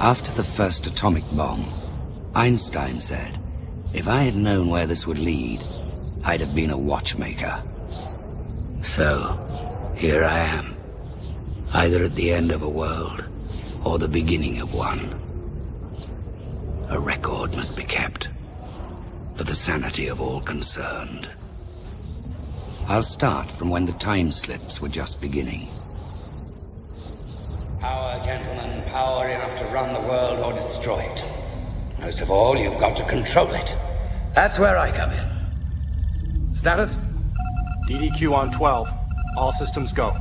After the first atomic bomb, Einstein said, if I had known where this would lead, I'd have been a watchmaker. So, here I am, either at the end of a world or the beginning of one. A record must be kept for the sanity of all concerned. I'll start from when the time slips were just beginning. Power, gentlemen, power enough to run the world or destroy it. Most of all, you've got to control it. That's where I come in. Status? DDQ on 12. All systems go.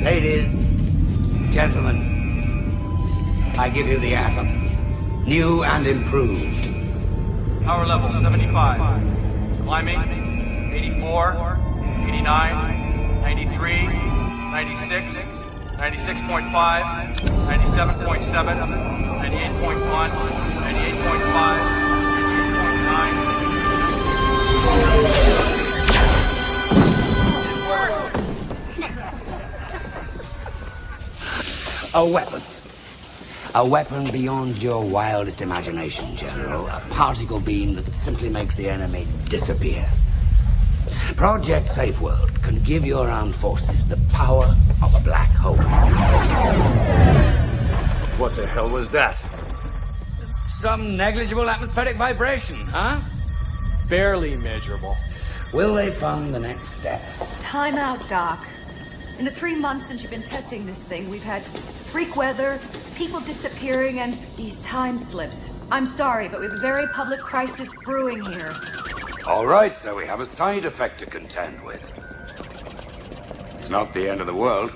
Ladies, gentlemen, I give you the atom. New and improved. Power level 75. Climbing. 84. 89. 93. 96. 96.5. 97.7. 98.1. 98.5. 98.9. A weapon. A weapon beyond your wildest imagination, General. A particle beam that simply makes the enemy disappear. Project Safe World can give your armed forces the power of a black hole. What the hell was that? Some negligible atmospheric vibration, huh? Barely measurable. Will they fund the next step? Time out, Doc. In the 3 months since you've been testing this thing, we've had freak weather, people disappearing, and these time slips. I'm sorry, but we have a very public crisis brewing here. All right, so we have a side effect to contend with. It's not the end of the world.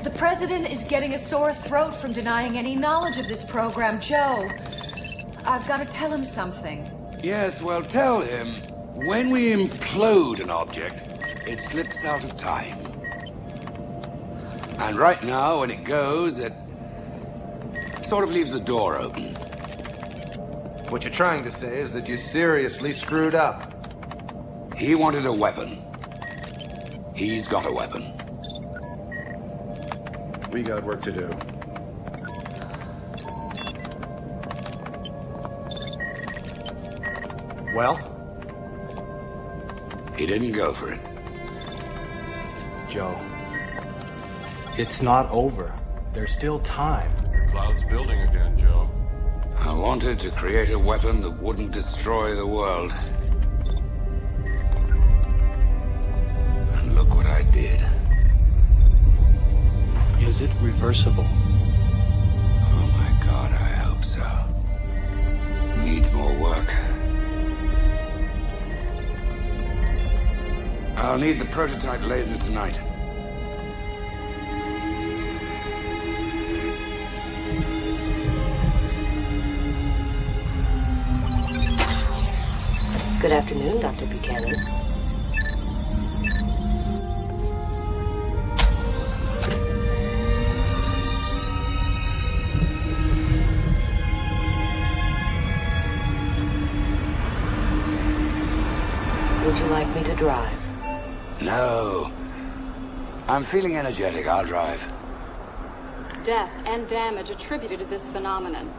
The president is getting a sore throat from denying any knowledge of this program, Joe. I've got to tell him something. Yes, well, tell him, when we implode an object, it slips out of time. And right now, when it goes, it sort of leaves the door open. What you're trying to say is that you seriously screwed up. He wanted a weapon. He's got a weapon. We got work to do. Well? He didn't go for it. Joe. It's not over. There's still time. The cloud's building again, Joe. I wanted to create a weapon that wouldn't destroy the world. And look what I did. Is it reversible? Oh my God, I hope so. Needs more work. I'll need the prototype laser tonight. Good afternoon, Dr. Buchanan. Would you like me to drive? No. I'm feeling energetic. I'll drive. Death and damage attributed to this phenomenon.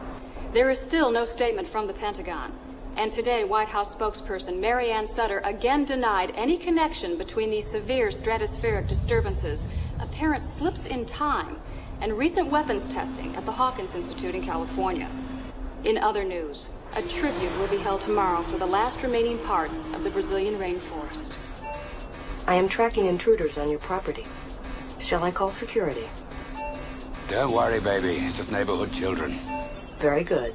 There is still no statement from the Pentagon. And today, White House spokesperson Mary Sutter again denied any connection between these severe stratospheric disturbances, apparent slips in time, and recent weapons testing at the Hawkins Institute in California. In other news, a tribute will be held tomorrow for the last remaining parts of the Brazilian rainforest. I am tracking intruders on your property. Shall I call security? Don't worry, baby. It's just neighborhood children. Very good.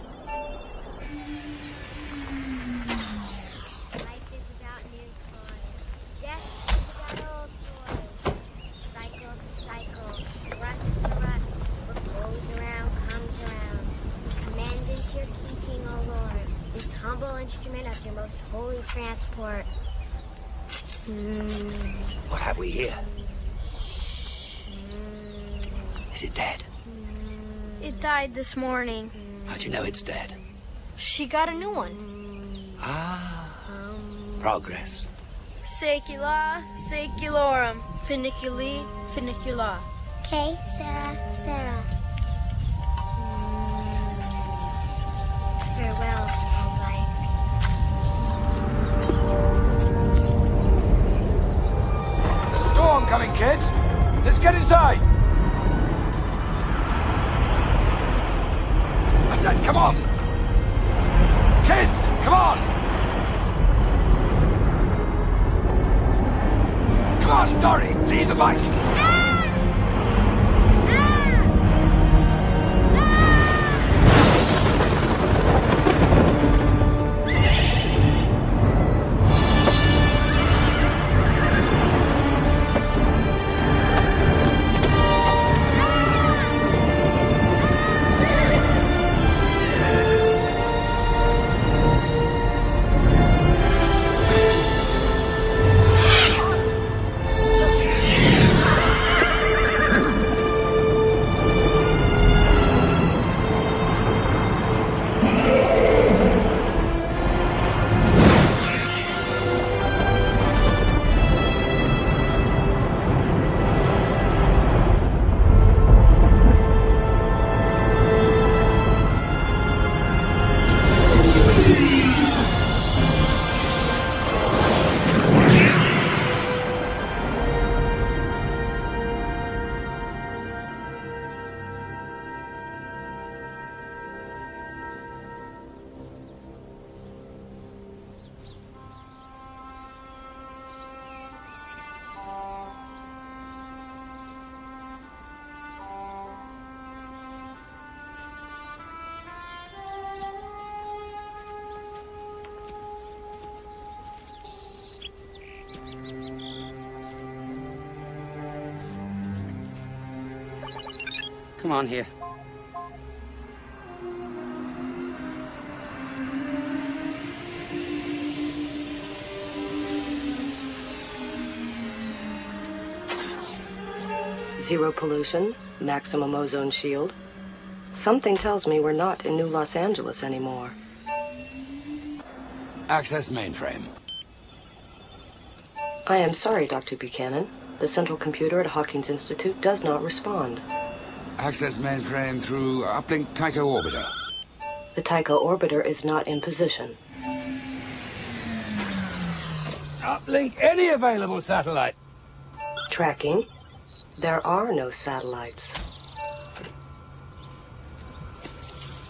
Holy transport. What have we here? Is it dead? It died this morning. How'd you know it's dead? She got a new one. Ah, progress. Secula, seculorum, funiculi, funicula. Okay, Sarah, Sarah. Farewell, all right. Storm coming, kids. Let's get inside. I said, come on. Kids, come on. Come on, Dory, lead the bike. Come on here. Zero pollution, maximum ozone shield. Something tells me we're not in New Los Angeles anymore. Access mainframe. I am sorry, Dr. Buchanan. The central computer at Hawkins Institute does not respond. Access mainframe through uplink Tycho orbiter. The Tycho orbiter is not in position. Uplink any available satellite. Tracking. There are no satellites.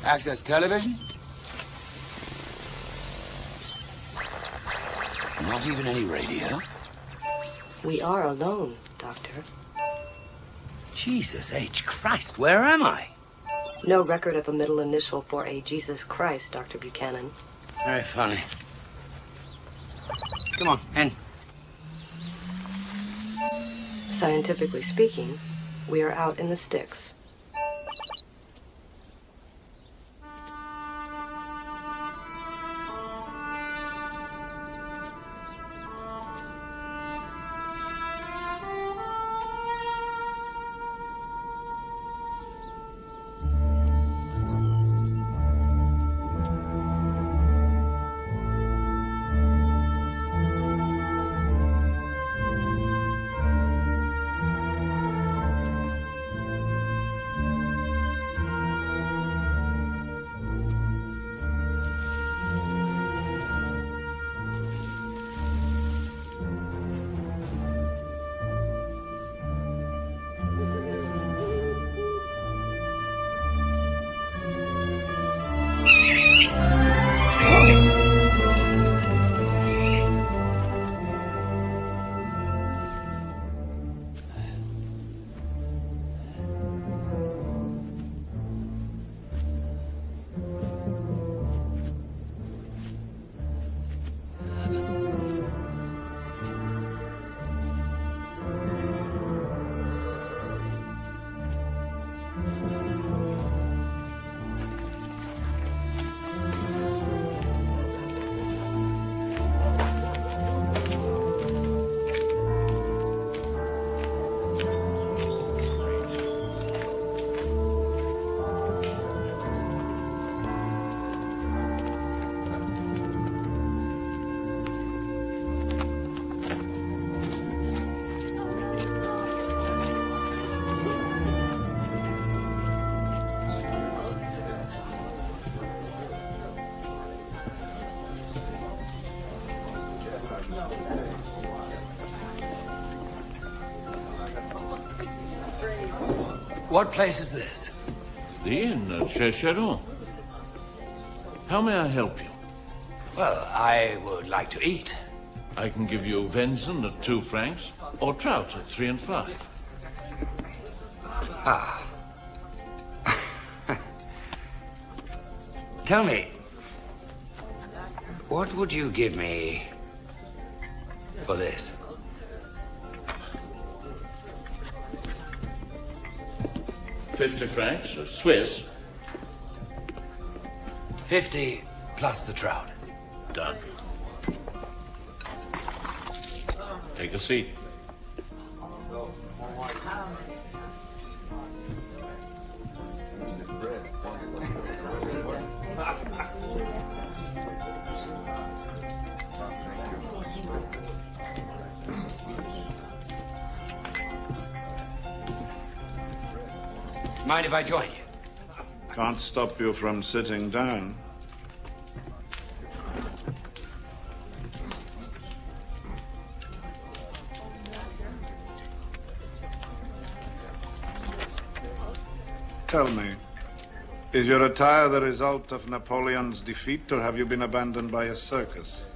Access television. Not even any radio. We are alone, Doctor. Jesus H. Christ, where am I? No record of a middle initial for a Jesus Christ, Dr. Buchanan. Very funny. Come on, in. Scientifically speaking, we are out in the sticks. What place is this? The inn at Cheshire. How may I help you? Well, I would like to eat. I can give you venison at 2 francs, or trout at 3 and 5. Ah. Tell me, what would you give me for this? £50 francs, Swiss. 50 plus the trout. Done. Take a seat. Mind if I join you? Can't stop you from sitting down. Tell me, is your attire the result of Napoleon's defeat, or have you been abandoned by a circus?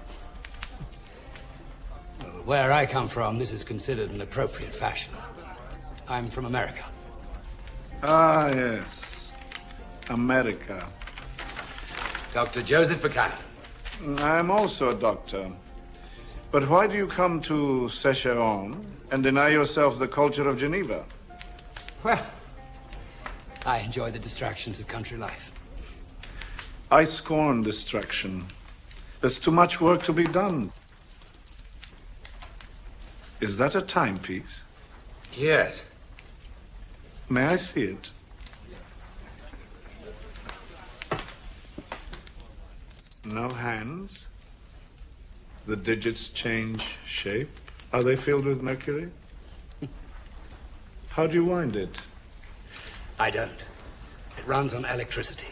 Where I come from, this is considered an appropriate fashion. I'm from America. Ah, yes. America. Dr. Joseph Buchanan. I'm also a doctor. But why do you come to Secheron and deny yourself the culture of Geneva? Well, I enjoy the distractions of country life. I scorn distraction. There's too much work to be done. Is that a timepiece? Yes. May I see it? No hands? The digits change shape? Are they filled with mercury? How do you wind it? I don't. It runs on electricity.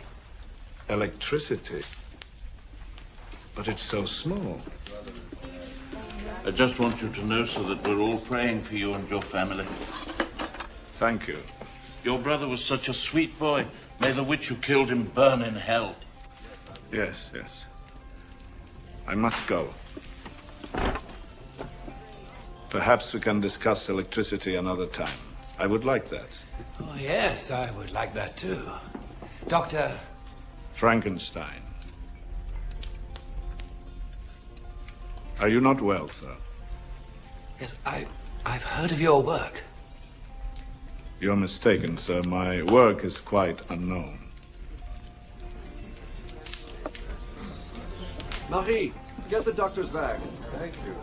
Electricity? But it's so small. I just want you to know so that we're all praying for you and your family. Thank you. Your brother was such a sweet boy. May the witch who killed him burn in hell. Yes, yes. I must go. Perhaps we can discuss electricity another time. I would like that. Oh, yes, I would like that too. Dr. Frankenstein. Are you not well, sir? Yes, I've heard of your work. You're mistaken, sir. My work is quite unknown. Marie, get the doctor's bag. Thank you.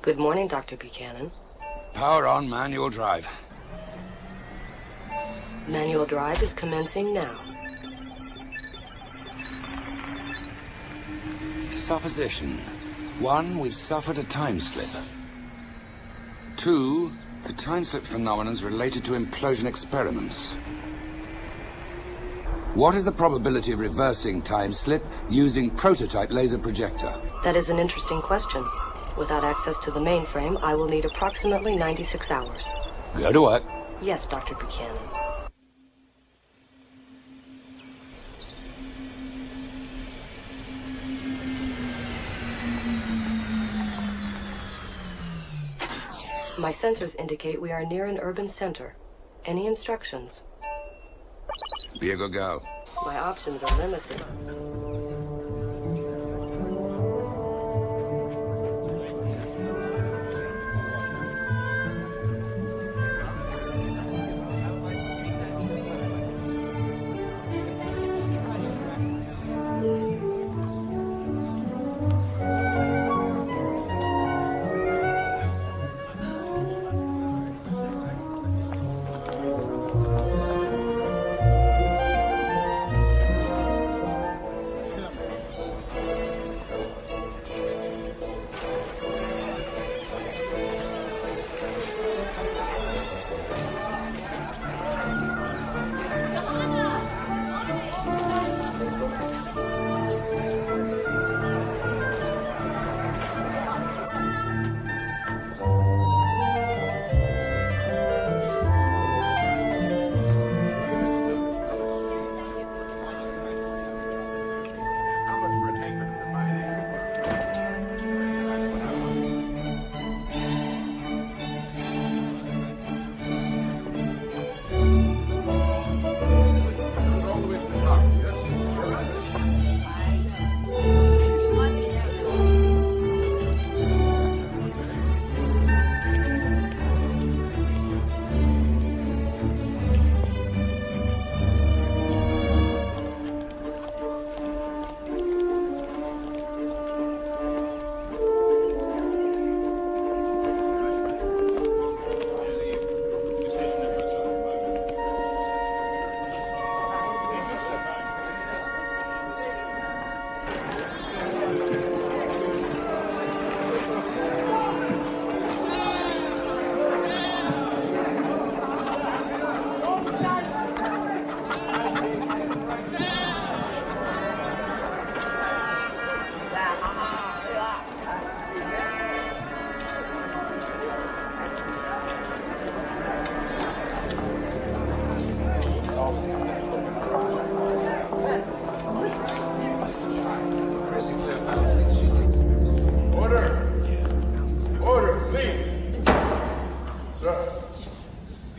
Good morning, Dr. Buchanan. Power on, manual drive. Manual drive is commencing now. Supposition. 1, we've suffered a time slip. 2, the time slip phenomenon is related to implosion experiments. What is the probability of reversing time slip using prototype laser projector? That is an interesting question. Without access to the mainframe, I will need approximately 96 hours. Go to work. Yes, Dr. Buchanan. My sensors indicate we are near an urban center. Any instructions? Be a good go. My options are limited.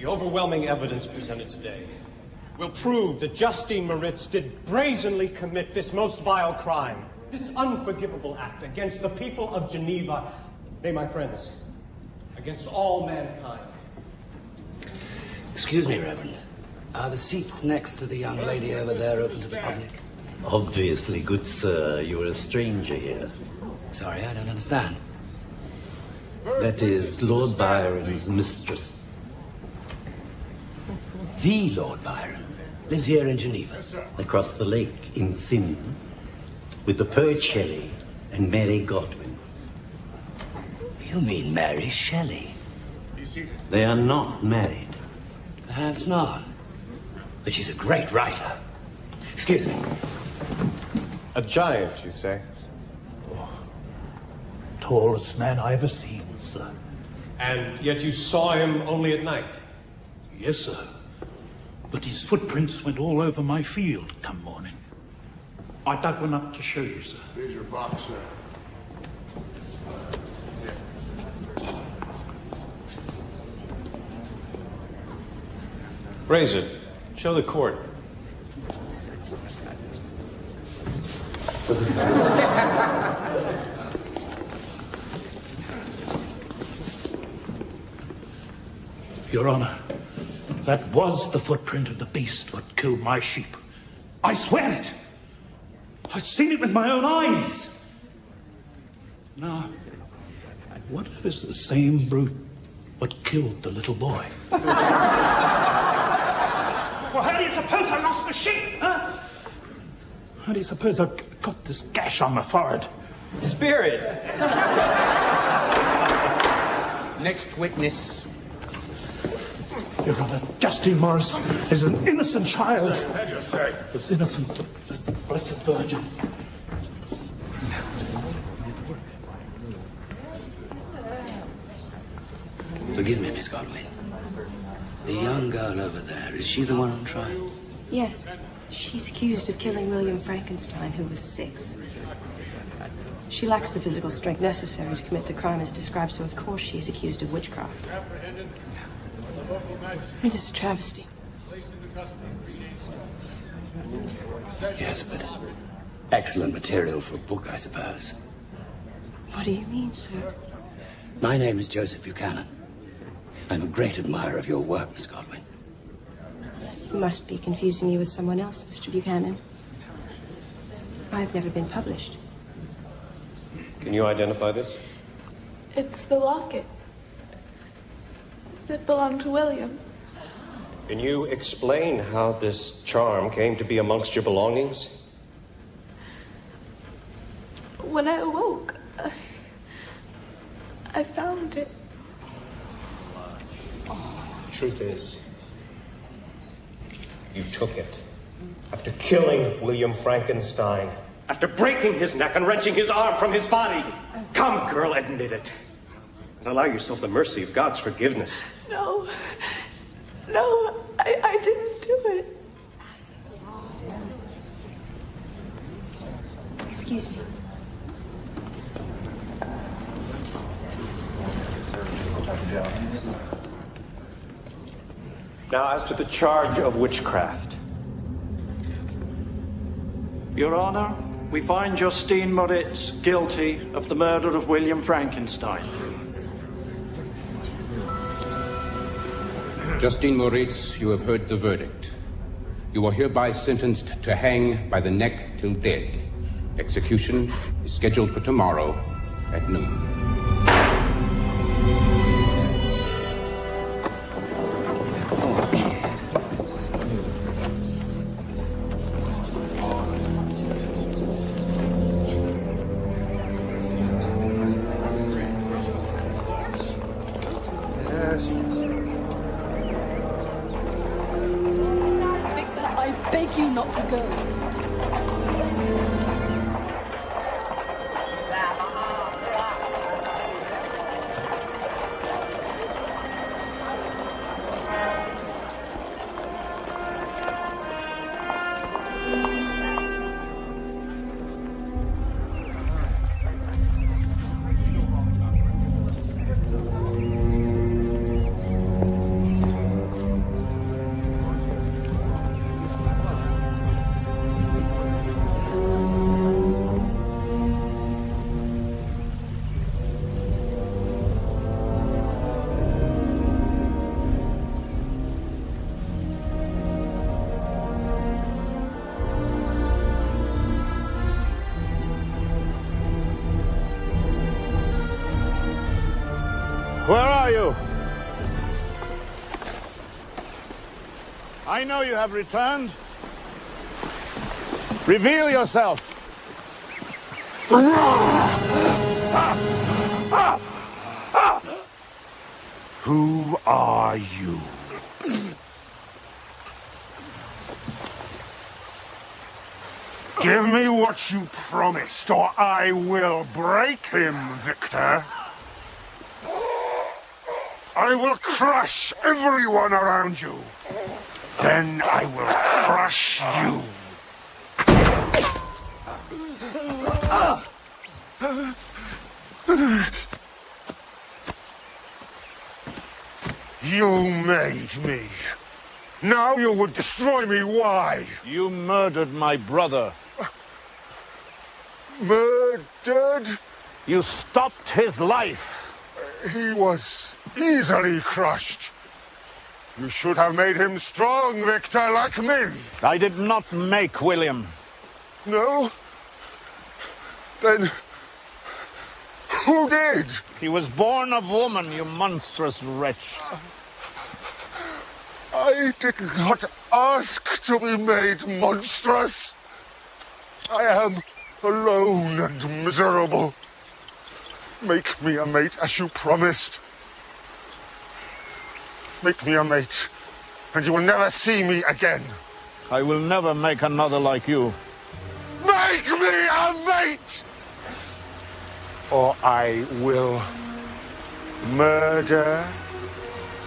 Overwhelming evidence presented today will prove that Justine Moritz did brazenly commit this most vile crime, this unforgivable act against the people of Geneva, nay, my friends, against all mankind. Excuse me, Reverend. Are the seats next to the young lady over there open to the public? Obviously, good sir, you're a stranger here. Sorry, I don't understand. That is Lord Byron's mistress. The Lord Byron lives here in Geneva. Across the lake in Sin, with the poet Shelley and Mary Godwin. You mean Mary Shelley? They are not married. Perhaps not. But she's a great writer. Excuse me. A giant, you say? Tallest man I ever seen, sir. And yet you saw him only at night? Yes, sir. But his footprints went all over my field come morning. I dug one up to show you, sir. Here's your box, sir. Raise it. Show the court. Your Honor, that was the footprint of the beast what killed my sheep. I swear it! I've seen it with my own eyes! Now, What if it's the same brute what killed the little boy? Well, how do you suppose I lost the sheep, huh? How do you suppose I got this gash on my forehead? Spirits! Next witness. Your Honor, Justine Morris is an innocent child. How do you say? As innocent as the Blessed Virgin. Forgive me, Miss Godwin. The young girl over there, is she the one on trial? Yes. She's accused of killing William Frankenstein, who was 6. She lacks the physical strength necessary to commit the crime as described, so of course she's accused of witchcraft. It is a travesty. Yes, but excellent material for a book, I suppose. What do you mean, sir? My name is Joseph Buchanan. I'm a great admirer of your work, Miss Godwin. You must be confusing me with someone else, Mr. Buchanan. I've never been published. Can you identify this? It's the locket that belonged to William. Can you explain how this charm came to be amongst your belongings? When I awoke, I found it. The truth is, you took it. After killing William Frankenstein. After breaking his neck and wrenching his arm from his body. Come, girl, admit it. And allow yourself the mercy of God's forgiveness. No. No, I didn't do it. Excuse me. Now, as to the charge of witchcraft. Your Honor, we find Justine Moritz guilty of the murder of William Frankenstein. Justine Moritz, you have heard the verdict. You are hereby sentenced to hang by the neck till dead. Execution is scheduled for tomorrow at noon. Victor, I beg you not to go. Where are you? I know you have returned. Reveal yourself. Who are you? Give me what you promised, or I will break him, Victor. I will crush everyone around you. Then I will crush you. You made me. Now you would destroy me. Why? You murdered my brother. Murdered? You stopped his life. He was easily crushed. You should have made him strong, Victor, like me. I did not make William. No? Then Who did? He was born of woman, you monstrous wretch. I did not ask to be made monstrous. I am alone and miserable. Make me a mate as you promised. Make me a mate, and you will never see me again. I will never make another like you. Make me a mate! Or I will murder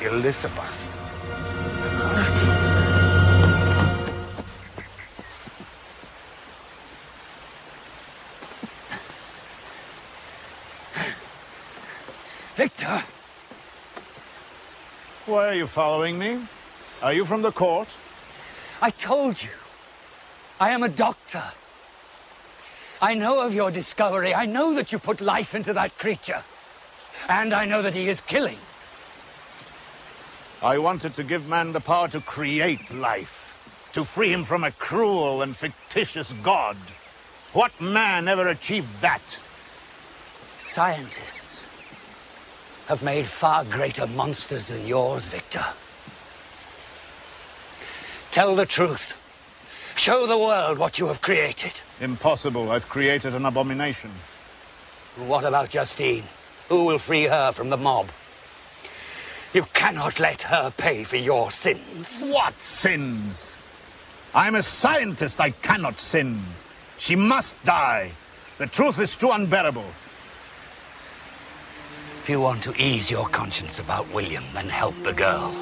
Elizabeth. Victor! Why are you following me? Are you from the court? I told you. I am a doctor. I know of your discovery. I know that you put life into that creature. And I know that he is killing. I wanted to give man the power to create life, to free him from a cruel and fictitious god. What man ever achieved that? Scientists have made far greater monsters than yours, Victor. Tell the truth. Show the world what you have created. Impossible. I've created an abomination. What about Justine? Who will free her from the mob? You cannot let her pay for your sins. What sins? I'm a scientist. I cannot sin. She must die. The truth is too unbearable. If you want to ease your conscience about William, then help the girl.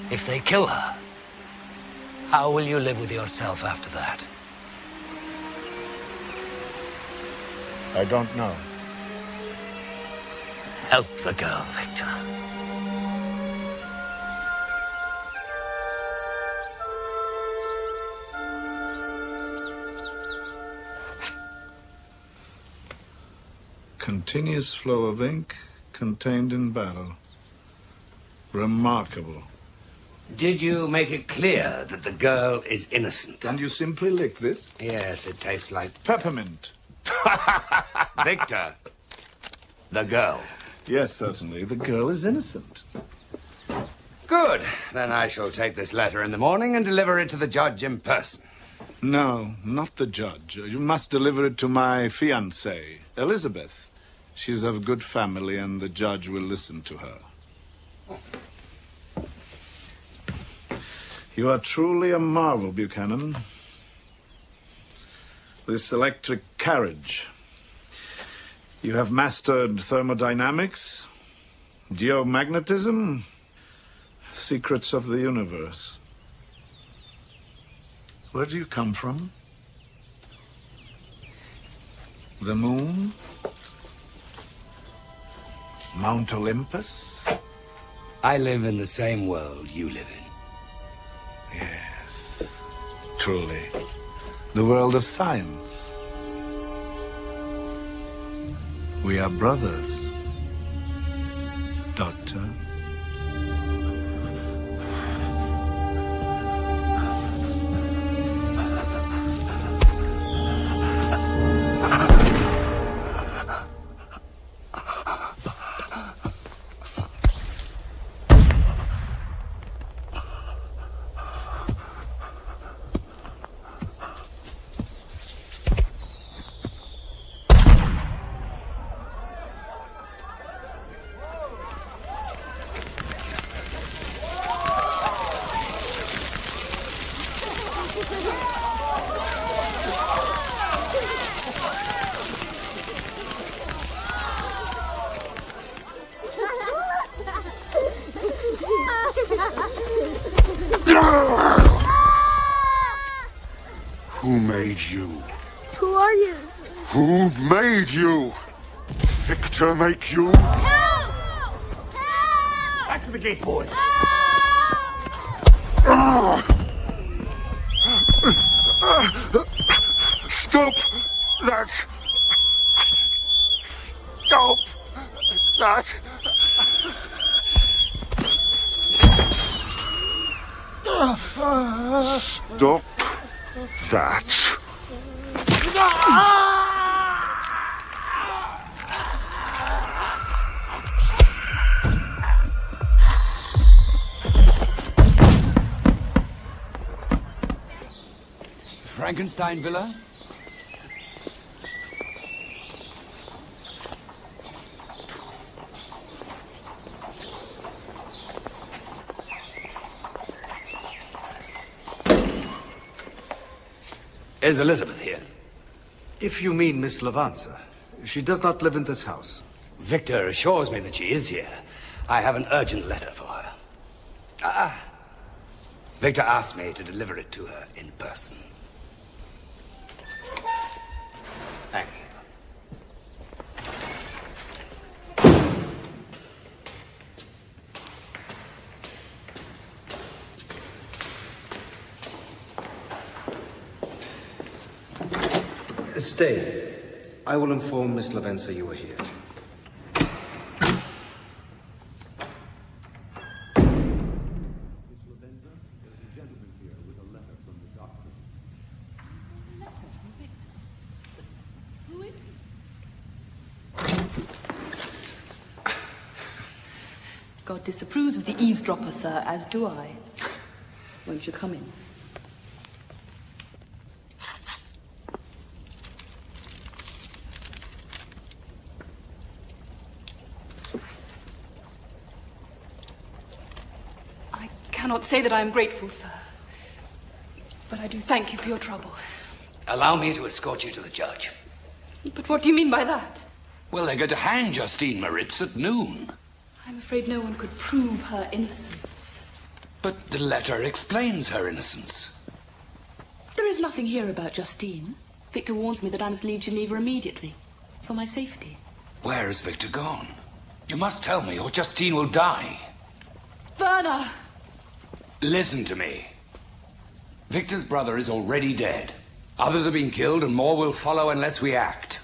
If they kill her, how will you live with yourself after that? I don't know. Help the girl, Victor. Continuous flow of ink contained in barrel. Remarkable. Did you make it clear that the girl is innocent? And you simply lick this? Yes, it tastes like peppermint. Victor, the girl. Yes, certainly. The girl is innocent. Good. Then I shall take this letter in the morning and deliver it to the judge in person. No, not the judge. You must deliver it to my fiancée, Elizabeth. She's of good family, and the judge will listen to her. You are truly a marvel, Buchanan. This electric carriage. You have mastered thermodynamics, geomagnetism, secrets of the universe. Where do you come from? The moon? Mount Olympus? I live in the same world you live in. Yes, truly. The world of science. We are brothers, Doctor. Who made you? Who are you? Who made you? Did Victor make you? Help! Back to the gate, boys. Stop that! Stop that! Stop that! Frankenstein Villa? Is Elizabeth here? If you mean Miss Lavanza, she does not live in this house. Victor assures me that she is here. I have an urgent letter for her. Victor asked me to deliver it to her in person. Thank you. Stay. I will inform Miss Lavanza you are here. God disapproves of the eavesdropper, sir, as do I. Won't you come in? I cannot say that I am grateful, sir. But I do thank you for your trouble. Allow me to escort you to the judge. But what do you mean by that? Well, they're going to hang Justine Moritz at noon. I'm afraid no one could prove her innocence. But the letter explains her innocence. There is nothing here about Justine. Victor warns me that I must leave Geneva immediately, for my safety. Where has Victor gone? You must tell me, or Justine will die. Werner! Listen to me. Victor's brother is already dead. Others have been killed, and more will follow unless we act.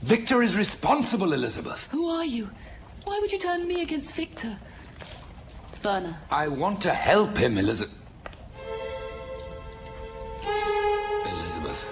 Victor is responsible, Elizabeth. Who are you? Why would you turn me against Victor? Werner. I want to help him, Elizabeth. Elizabeth.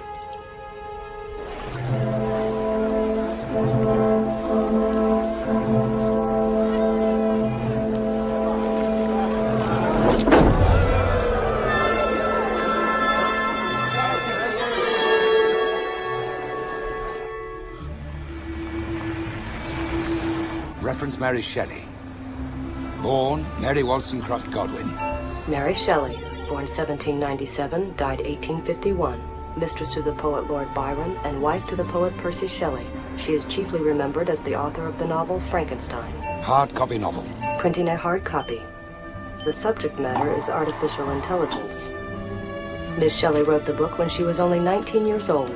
Reference Mary Shelley. Born Mary Wollstonecraft Godwin. Mary Shelley, born 1797, died 1851. Mistress to the poet Lord Byron and wife to the poet Percy Shelley. She is chiefly remembered as the author of the novel Frankenstein. Hard copy novel. Printing a hard copy. The subject matter is artificial intelligence. Miss Shelley wrote the book when she was only 19 years old,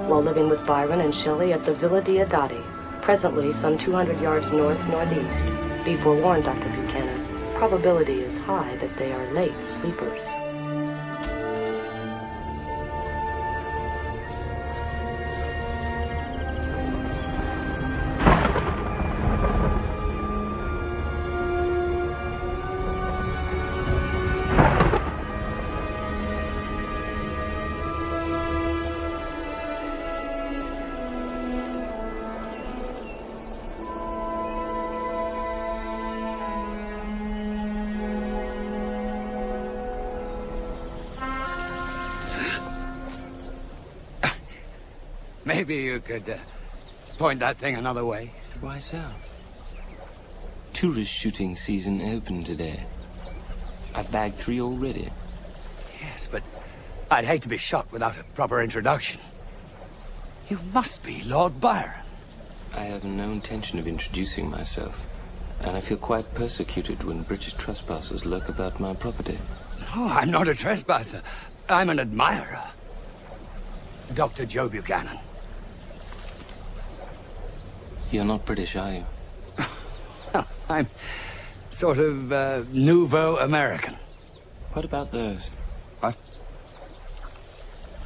while living with Byron and Shelley at the Villa Diodati, presently some 200 yards north-northeast. Be forewarned, Dr. Buchanan. Probability is high that they are late sleepers. Maybe you could point that thing another way. Why so? Tourist shooting season opened today. I've bagged 3 already. Yes, but I'd hate to be shot without a proper introduction. You must be Lord Byron. I have no intention of introducing myself, and I feel quite persecuted when British trespassers lurk about my property. No, I'm not a trespasser. I'm an admirer. Dr. Joe Buchanan. You're not British, are you? I'm sort of nouveau American. What about those? What?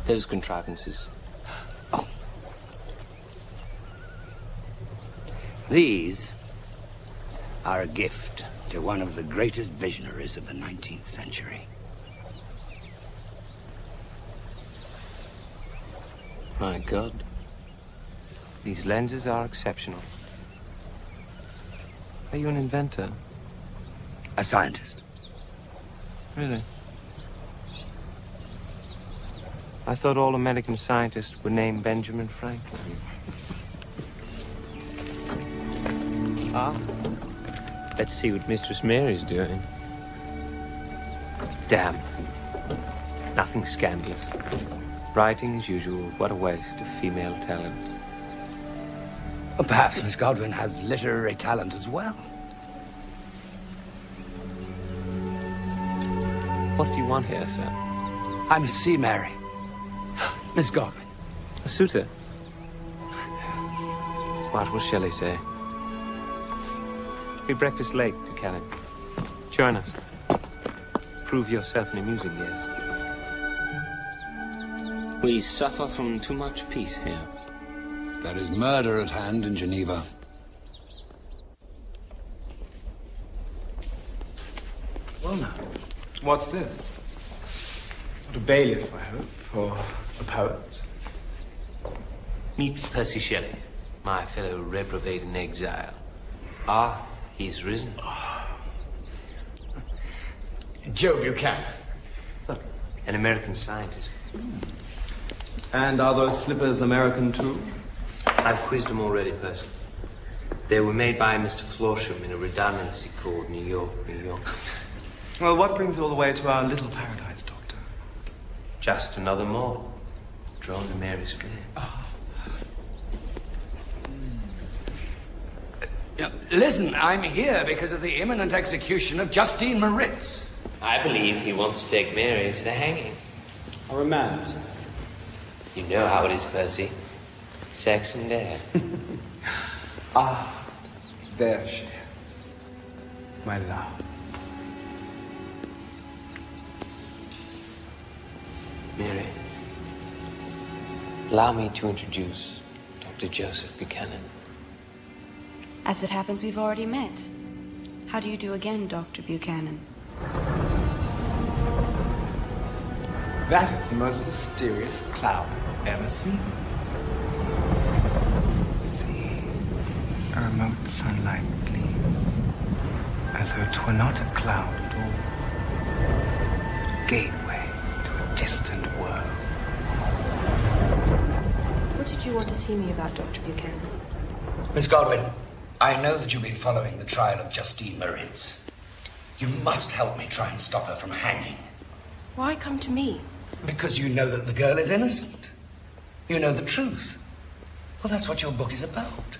Those contrivances. Oh. These are a gift to one of the greatest visionaries of the 19th century. My God. These lenses are exceptional. Are you an inventor? A scientist. Really? I thought all American scientists were named Benjamin Franklin. Ah, let's see what Mistress Mary's doing. Damn. Nothing scandalous. Writing as usual. What a waste of female talent. Well, perhaps Miss Godwin has literary talent as well. What do you want here, sir? I must see Mary. Miss Godwin. A suitor? What will Shelley say? We breakfast late, Buchanan. Join us. Prove yourself an amusing guest. We suffer from too much peace here. There is murder at hand in Geneva. Well now, what's this? Not a bailiff, I hope, or a poet. Meet Percy Shelley, my fellow reprobate in exile. Ah, he's risen. Joe Buchanan. An American scientist. And are those slippers American too? I've quizzed them already, Percy. They were made by Mr. Florsham in a redundancy called New York, New York. Well, what brings you all the way to our little paradise, Doctor? Just another moth drawn to Mary's flame. Listen, I'm here because of the imminent execution of Justine Moritz. I believe he wants to take Mary to the hanging. Or a man. You know how it is, Percy. Sex and dare. Ah, there she is. My love. Mary, allow me to introduce Dr. Joseph Buchanan. As it happens, we've already met. How do you do again, Dr. Buchanan? That is the most mysterious cloud I've ever seen. See, a remote sunlight gleams, as though 'twere not a cloud at all, but a gateway to a distant world. What did you want to see me about, Dr. Buchanan? Miss Godwin, I know that you've been following the trial of Justine Moritz. You must help me try and stop her from hanging. Why come to me? Because you know that the girl is innocent. You know the truth. Well, that's what your book is about.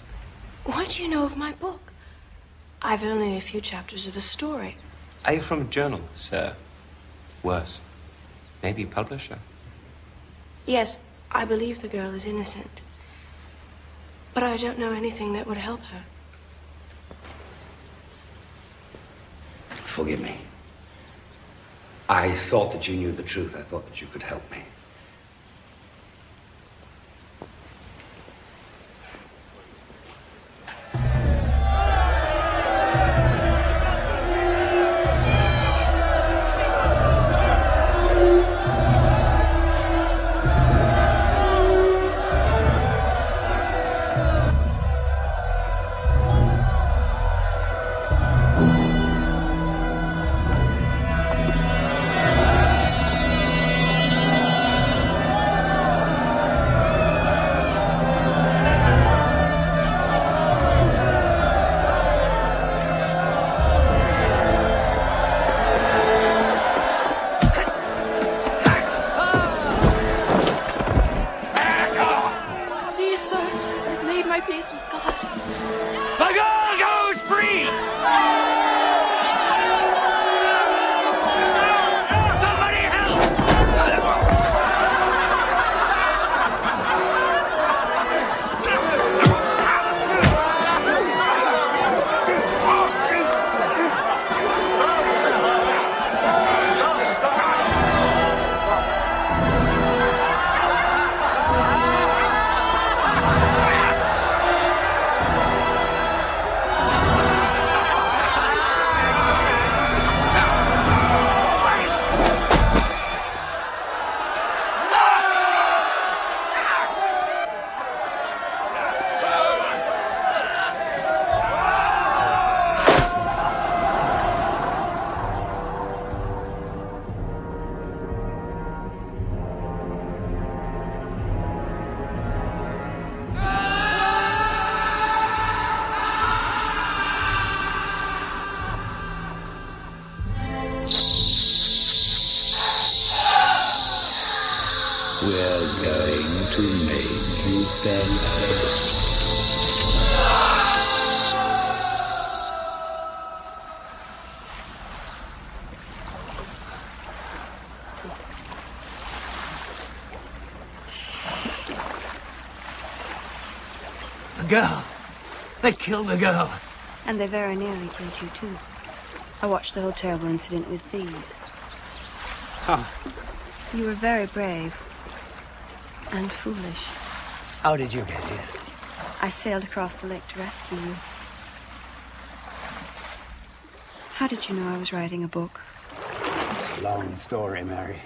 What do you know of my book? I've only a few chapters of a story. Are you from a journal, sir? Worse, maybe publisher? Yes, I believe the girl is innocent. But I don't know anything that would help her. Forgive me. I thought that you knew the truth. I thought that you could help me. We're going to make you better. The girl. They killed the girl. And they very nearly killed you, too. I watched the whole terrible incident with these. How? You were very brave. And foolish. How did you get here? I sailed across the lake to rescue you. How did you know I was writing a book? It's a long story, Mary.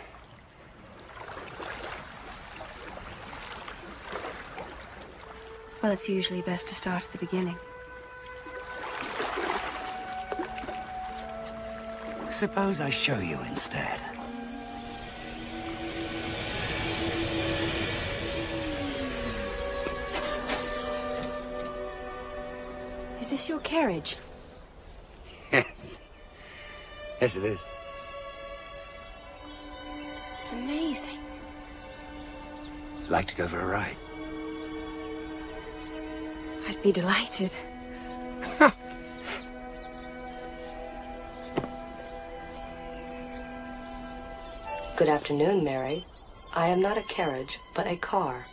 Well, it's usually best to start at the beginning. Suppose I show you instead. Is this your carriage? Yes. Yes, it is. It's amazing. Like to go for a ride? I'd be delighted. Good afternoon, Mary. I am not a carriage, but a car.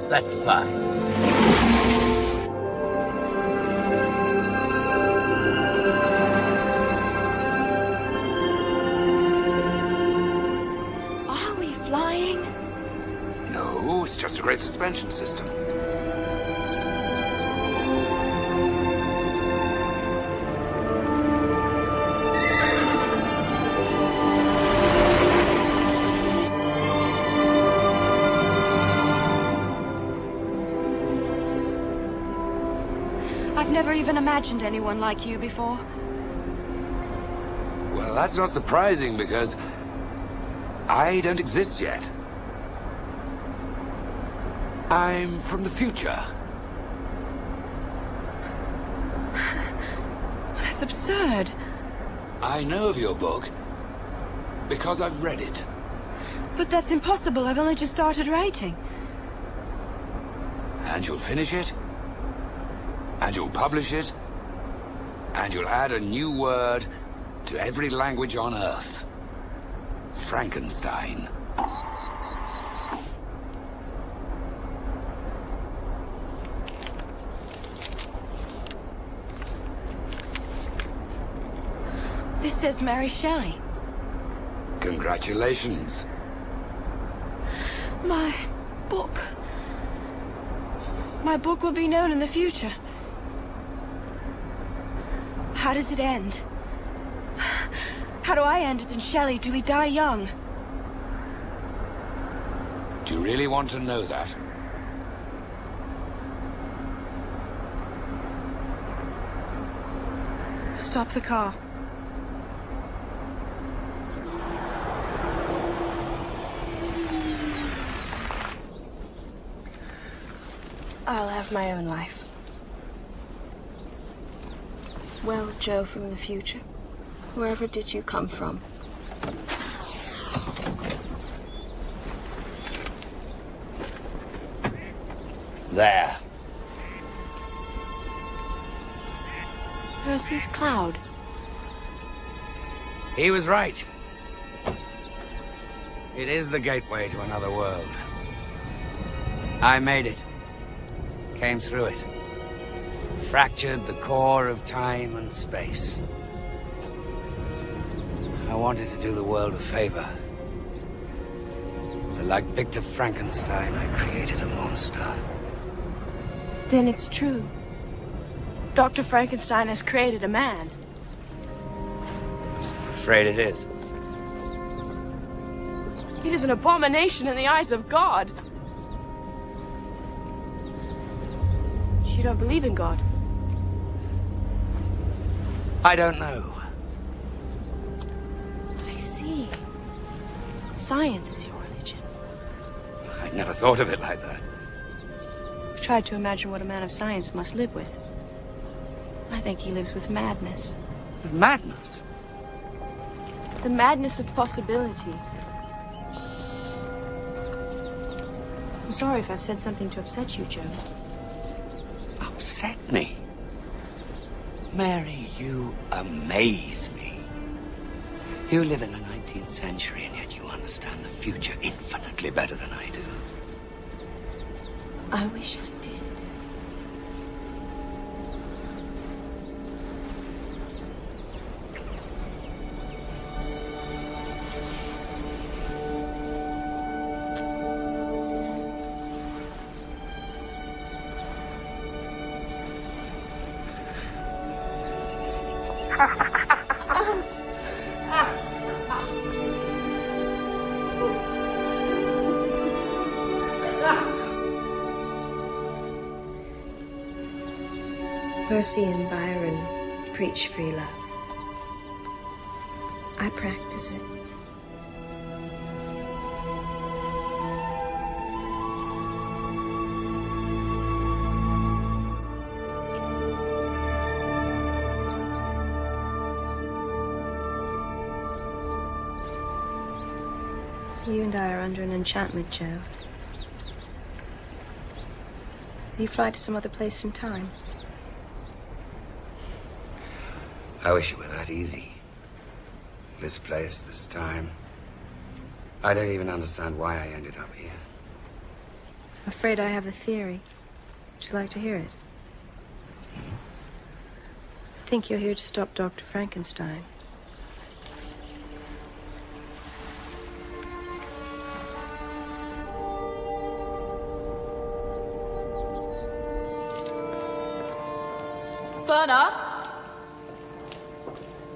That's fine. Are we flying? No, it's just a great suspension system. I've never even imagined anyone like you before. Well, that's not surprising because I don't exist yet. I'm from the future. That's absurd. I know of your book because I've read it. But that's impossible. I've only just started writing. And you'll finish it, and you'll publish it, and you'll add a new word to every language on Earth. Frankenstein. This says Mary Shelley. Congratulations. My book. My book will be known in the future. How does it end? How do I end it in Shelley? Do we die young? Do you really want to know that? Stop the car. I'll have my own life. Well, Joe from the future, wherever did you come from? There. Percy's cloud. He was right. It is the gateway to another world. I made it. Came through it. Fractured the core of time and space. I wanted to do the world a favor. But like Victor Frankenstein, I created a monster. Then it's true. Dr. Frankenstein has created a man. Afraid it is. It is an abomination in the eyes of God. You don't believe in God? I don't know. I see. Science is your religion. I'd never thought of it like that. tried to imagine what a man of science must live with. I think he lives with madness. With madness? The madness of possibility. I'm sorry if I've said something to upset you, Joe. Upset me? Mary, you amaze me. You live in the 19th century, and yet you understand the future infinitely better than I do. I wish I did. Percy and Byron preach free love. I practice it. You and I are under an enchantment, Joe. Will you fly to some other place in time? I wish it were that easy. This place, this time. I don't even understand why I ended up here. I'm afraid I have a theory. Would you like to hear it? I think you're here to stop Dr. Frankenstein. Werner,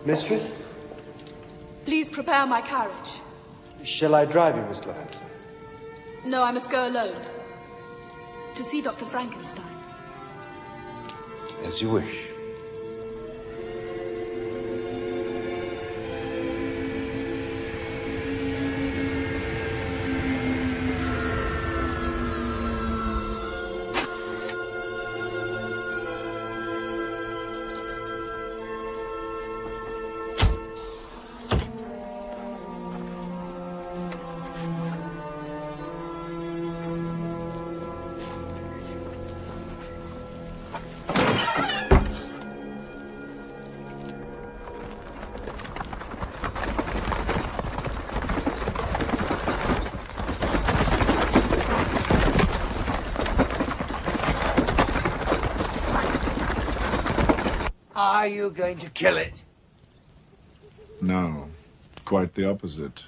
Mistress? please prepare my carriage. Shall I drive you, Miss Levanter? No, I must go alone. To see Dr. Frankenstein. As you wish. Are you going to kill it? No, quite the opposite.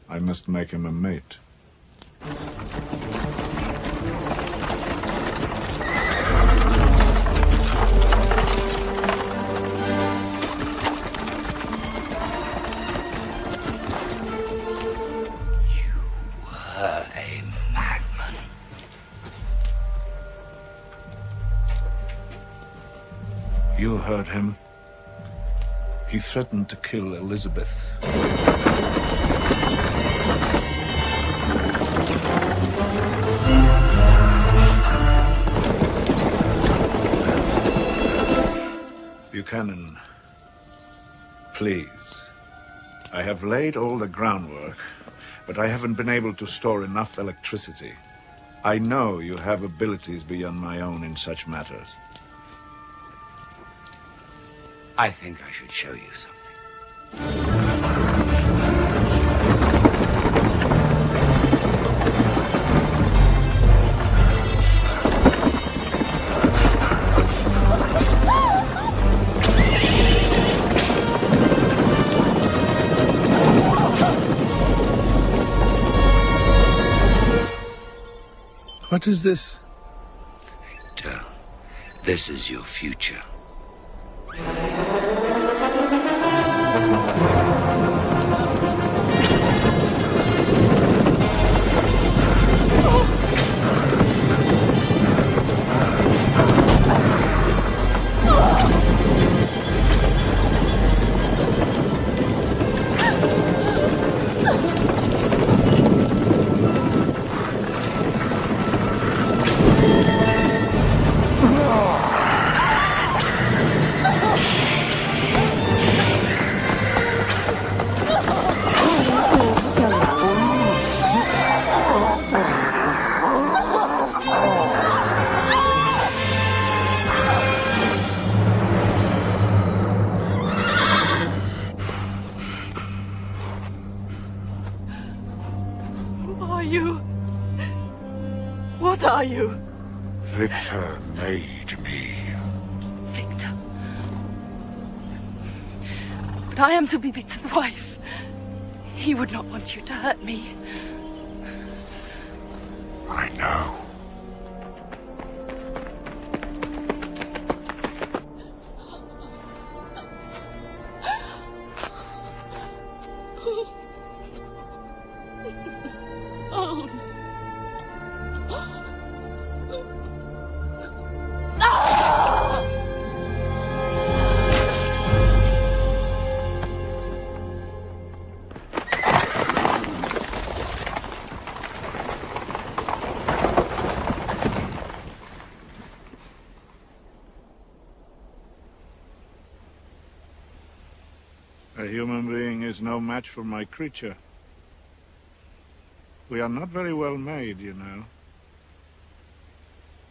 I must make him a mate. A madman. You heard him. He threatened to kill Elizabeth. Buchanan, please. I have laid all the groundwork, but I haven't been able to store enough electricity. I know you have abilities beyond my own in such matters. I think I should show you something. What is this? Victor, this is your future. What are you? Victor made me. Victor. But I am to be Victor's wife. He would not want you to hurt me. I know. Oh. A human being is no match for my creature. We are not very well made, you know.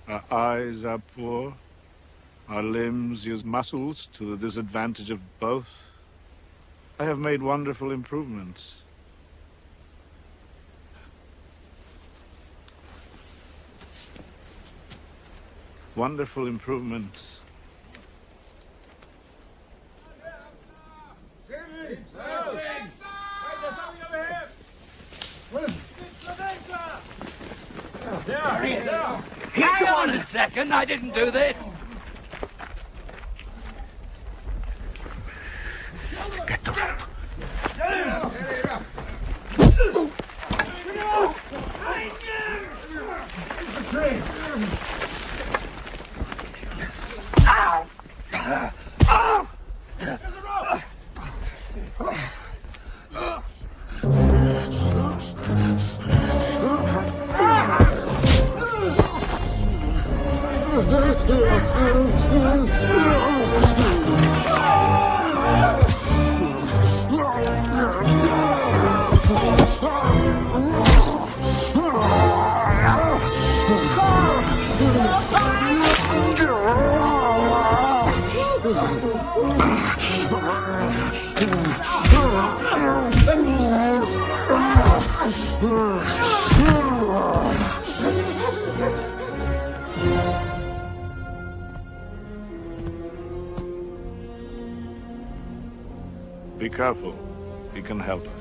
Our eyes are poor. Our limbs use muscles to the disadvantage of both. I have made wonderful improvements. Wonderful improvements. There he is. Hang on a second, I didn't do this. Get the rope. Be careful. He can help us.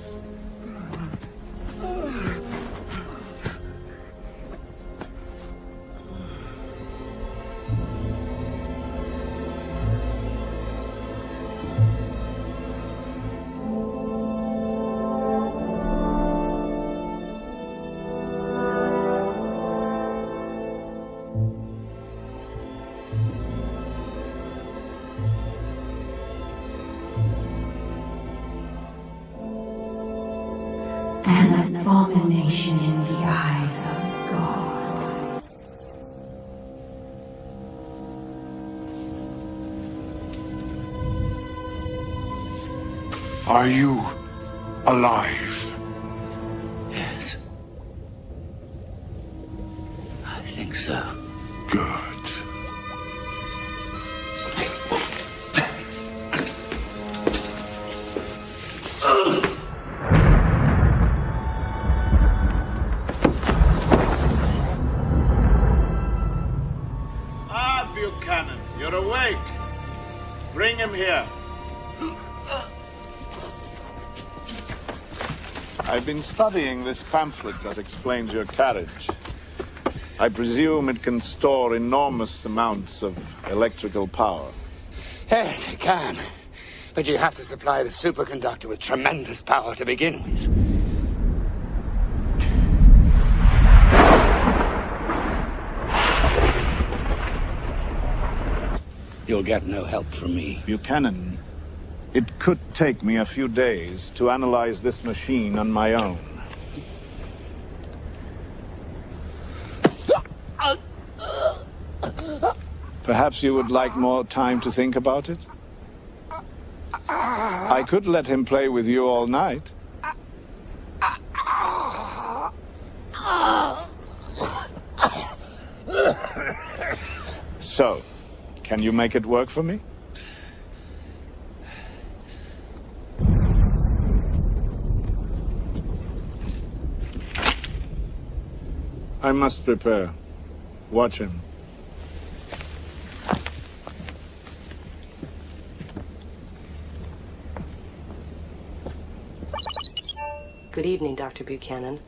An abomination in the eyes of God. Are you alive? Yes. I think so. Good. Buchanan, you're awake. Bring him here. I've been studying this pamphlet that explains your carriage. I presume it can store enormous amounts of electrical power. Yes, it can. But you have to supply the superconductor with tremendous power to begin with. You'll get no help from me. Buchanan, it could take me a few days to analyze this machine on my own. Perhaps you would like more time to think about it? I could let him play with you all night. So, can you make it work for me? I must prepare. Watch him. Good evening, Dr. Buchanan.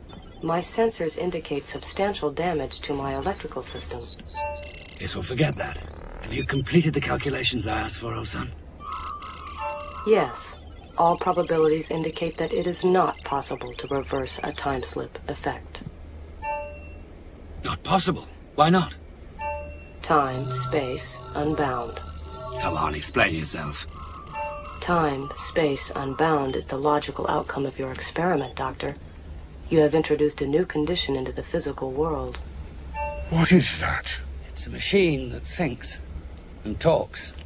My sensors indicate substantial damage to my electrical system. Yes, well, forget that. Have you completed the calculations I asked for, old son? Yes. All probabilities indicate that it is not possible to reverse a time slip effect. Not possible? Why not? Time, space, unbound. Come on, explain yourself. Time, space, unbound is the logical outcome of your experiment, Doctor. You have introduced a new condition into the physical world. What is that? It's a machine that thinks and talks.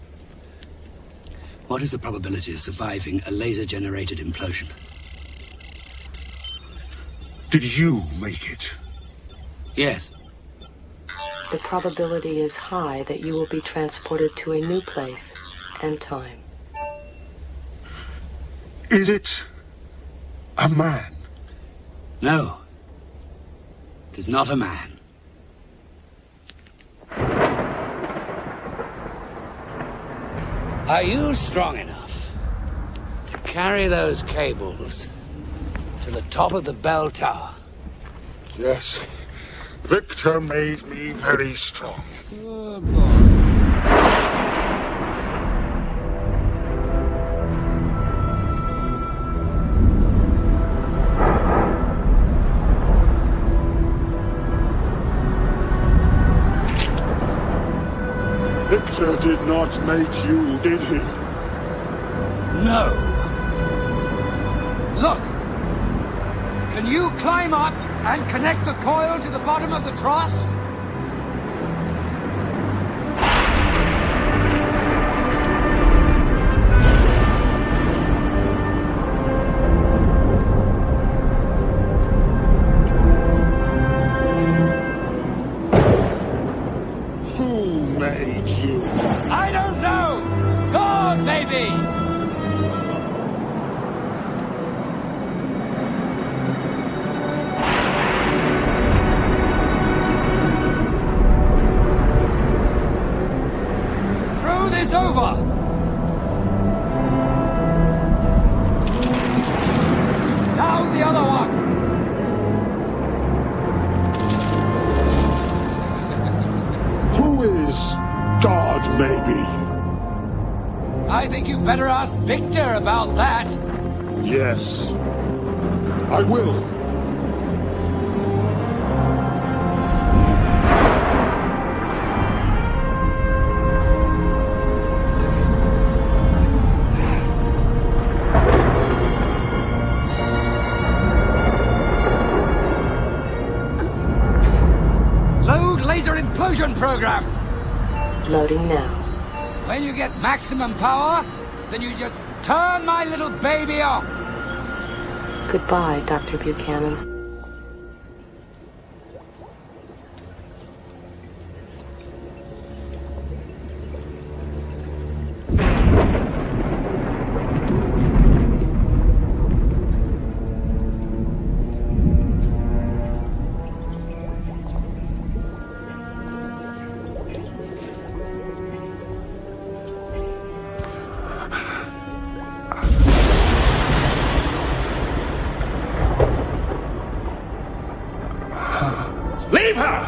What is the probability of surviving a laser-generated implosion? Did you make it? Yes. The probability is high that you will be transported to a new place and time. Is it a man? No. It is not a man. Are you strong enough to carry those cables to the top of the bell tower? Yes. Victor made me very strong. Good boy. Victor did not make you, did he? No. Look. Can you climb up and connect the coil to the bottom of the cross? Who made you? I don't know! God, maybe! Throw this over! Now the other one! Who is God, maybe? I think you better ask Victor about that. Yes. I will. Load laser implosion program. Loading now. When you get maximum power, then you just turn my little baby off. Goodbye, Dr. Buchanan. Leave her!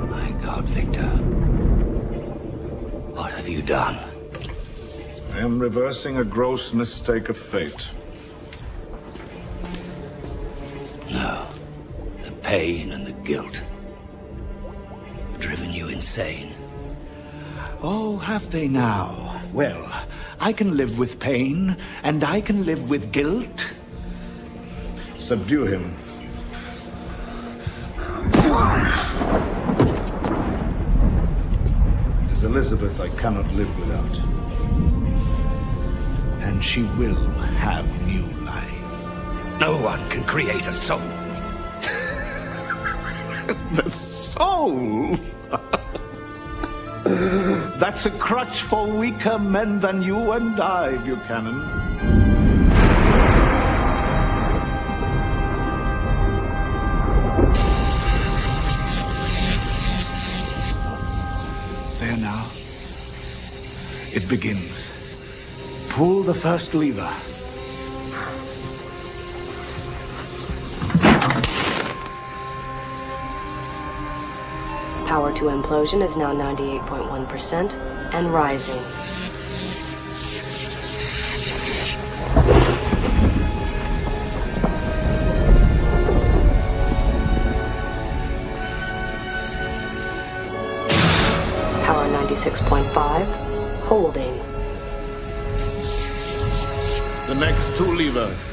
My God, Victor. What have you done? I am reversing a gross mistake of fate. No. The pain and the guilt have driven you insane. Oh, have they now? Well, I can live with pain, and I can live with guilt. Subdue him. It is Elizabeth I cannot live without. And she will have new life. No one can create a soul. The soul? That's a crutch for weaker men than you and I, Buchanan. There now. It begins. Pull the first lever. Power to implosion is now 98.1% and rising. Power 96.5, holding. The next two levers.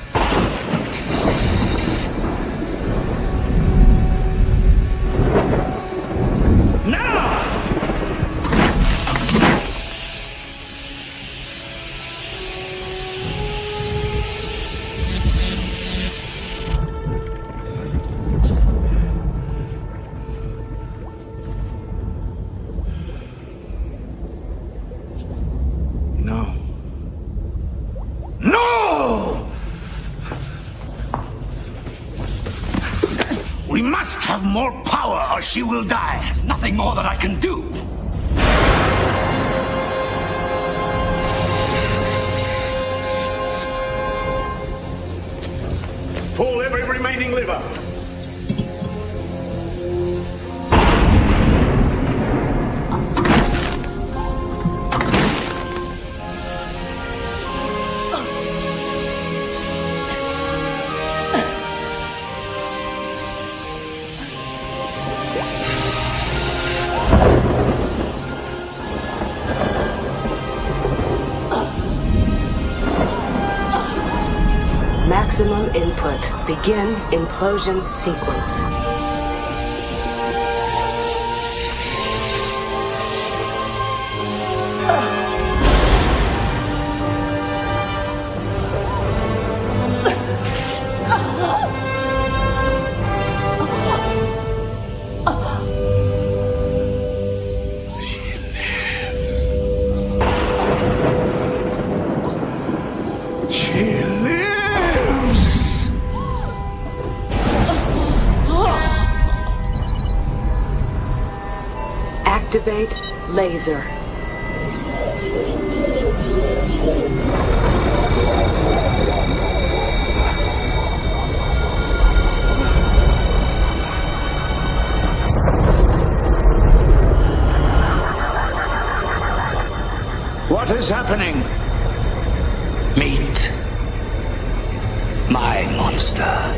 We must have more power or she will die. There's nothing more that I can do. Pull every remaining lever. Maximum input. Begin implosion sequence. Activate laser. What is happening? Meet my monster.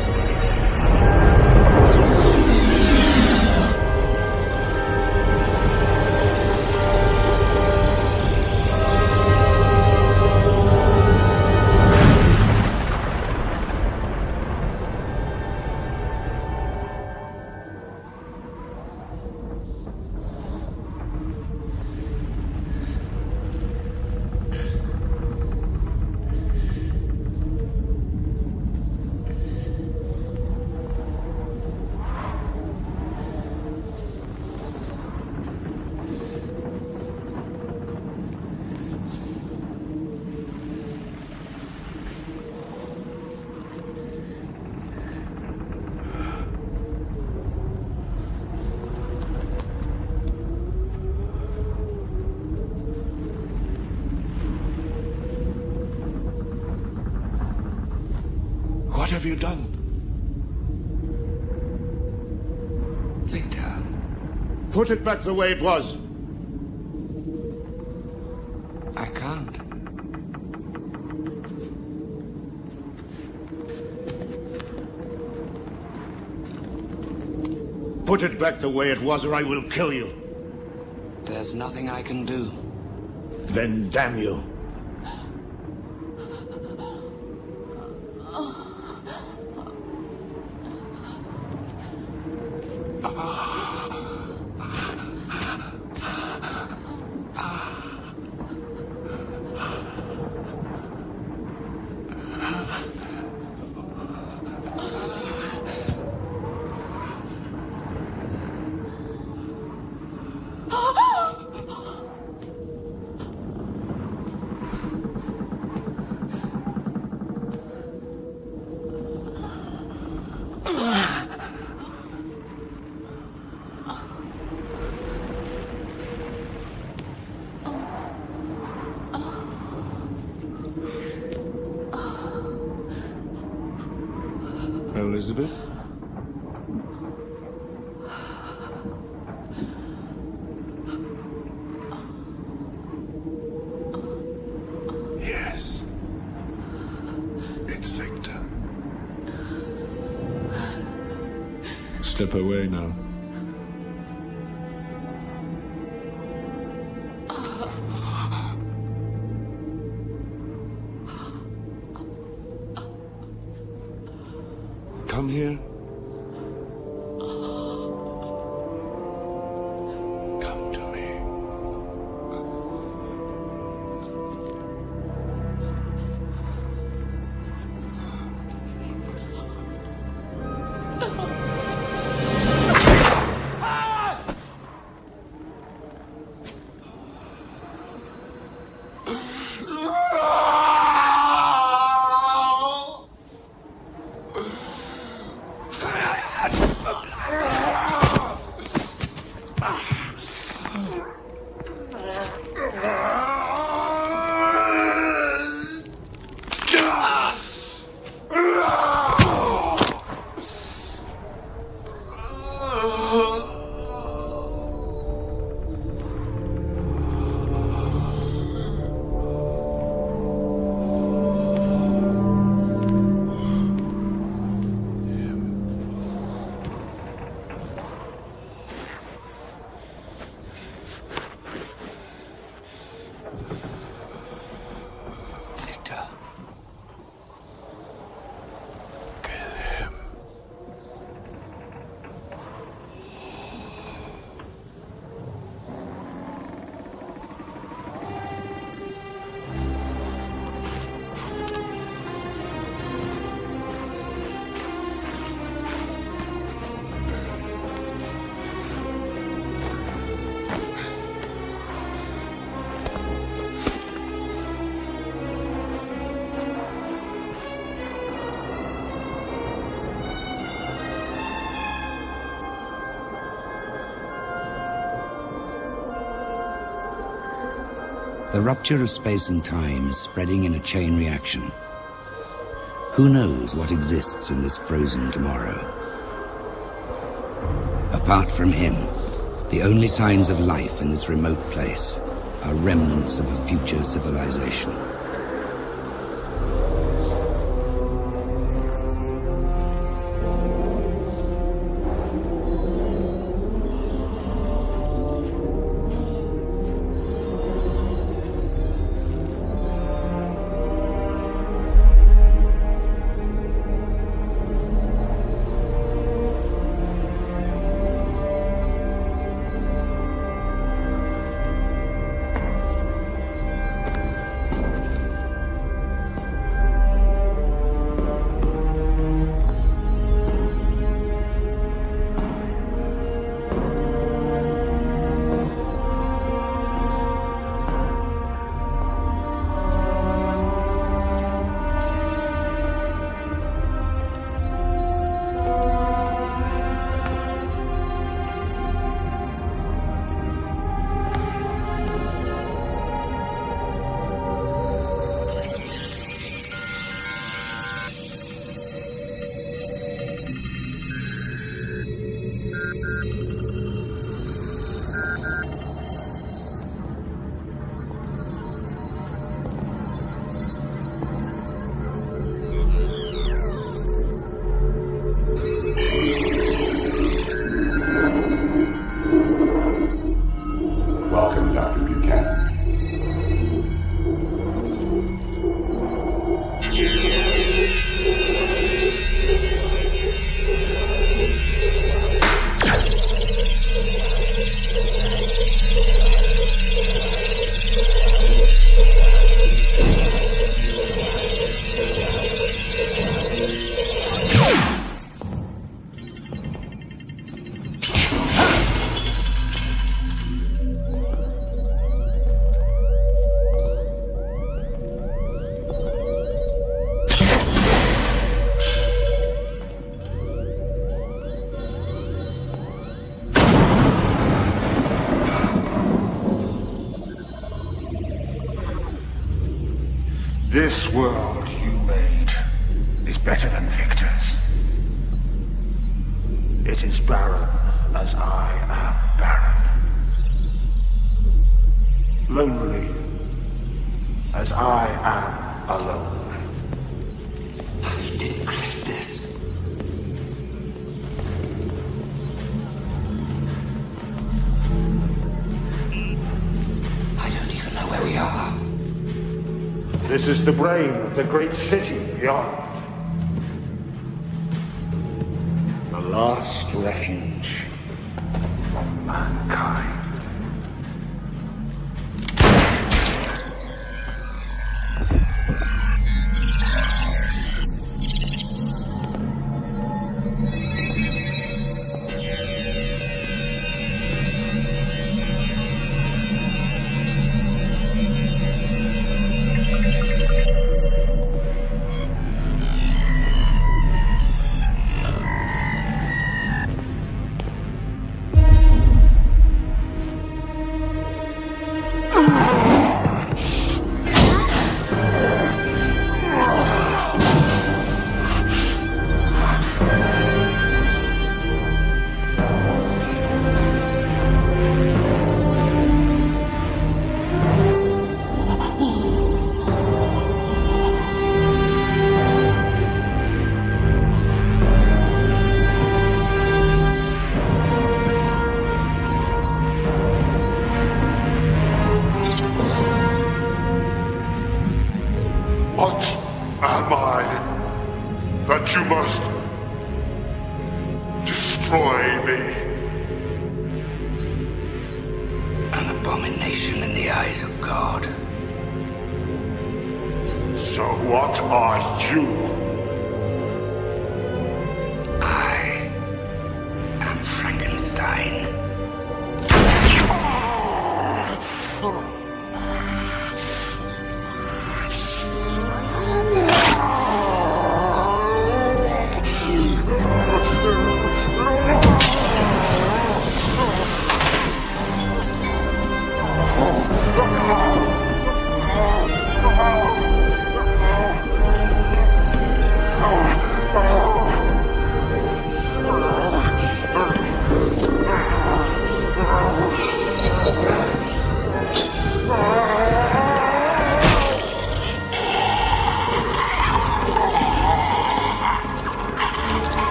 What have you done? Victor. Put it back the way it was. I can't. Put it back the way it was or I will kill you. There's nothing I can do. Then damn you. Elizabeth? Yes. It's Victor. Slip away now. Come here. Come to me. The rupture of space and time is spreading in a chain reaction. Who knows what exists in this frozen tomorrow? Apart from him, the only signs of life in this remote place are remnants of a future civilization. This world you made is better than Victor's. that is barren as I am barren. Lonely as I am alone. He didn't create this. I don't even know where we are. This is the brain of the great city beyond. The last refuge from mankind. What am I that you must destroy me? An abomination in the eyes of God. So what are you? I am Frankenstein.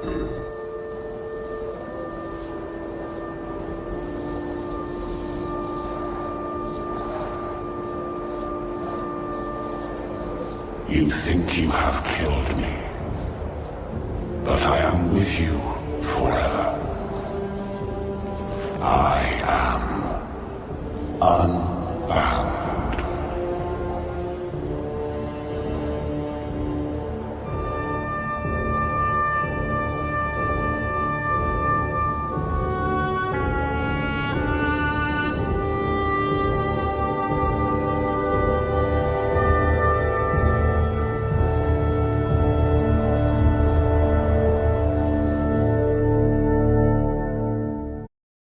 You think you have killed me, but I am with you forever. I am